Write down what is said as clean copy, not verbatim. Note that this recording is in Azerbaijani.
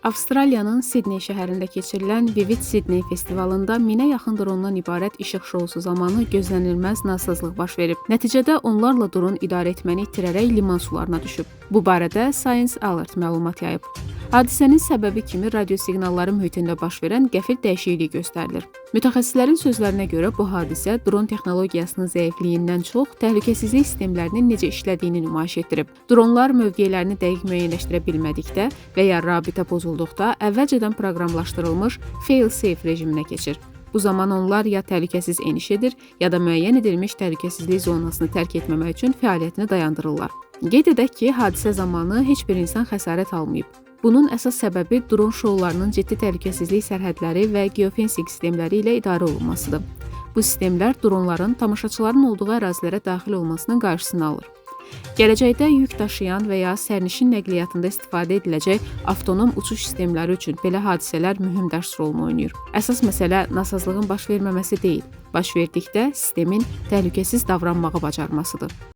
Avstraliyanın Sidney şəhərində keçirilən Vivid Sydney festivalında 1000-ə yaxın drondan ibarət işıq şousu zamanı gözlənilməz nasazlıq baş verib. Nəticədə onlarla dron idarə etməni itirərək liman sularına düşüb. Bu barədə Science Alert məlumat yayıb. Hadisənin səbəbi kimi radiosiqnalları mühitində baş verən qəfil dəyişiklik göstərilir. Mütəxəssislərin sözlərinə görə bu hadisə dron texnologiyasının zəifliyindən çox təhlükəsizlik sistemlərinin necə işlədiyini nümayiş etdirib. Dronlar mövqelərini dəqiq müəyyənləşdirə bilmədikdə və ya rabitə pozulduqda əvvəlcədən proqramlaşdırılmış fail-safe rejiminə keçir. Bu zaman onlar ya təhlükəsiz eniş edir, ya da müəyyən edilmiş təhlükəsizlik zonasını tərk etməmək üçün fəaliyyətini dayandırırlar. Qeyd edək ki, hadisə zamanı heç bir insan xəsarət almayıb. Bunun əsas səbəbi dron şoularının ciddi təhlükəsizlik sərhədləri və geofencing sistemləri ilə idarə olunmasıdır. Bu sistemlər dronların tamaşaçıların olduğu ərazilərə daxil olmasının qarşısını alır. Gələcəkdə yük daşıyan və ya sərnişin nəqliyyatında istifadə ediləcək avtonom uçuş sistemləri üçün belə hadisələr mühüm dərs rolunu oynayır. Əsas məsələ nasazlığın baş verməməsi deyil, baş verdikdə sistemin təhlükəsiz davranmağı bacarmasıdır.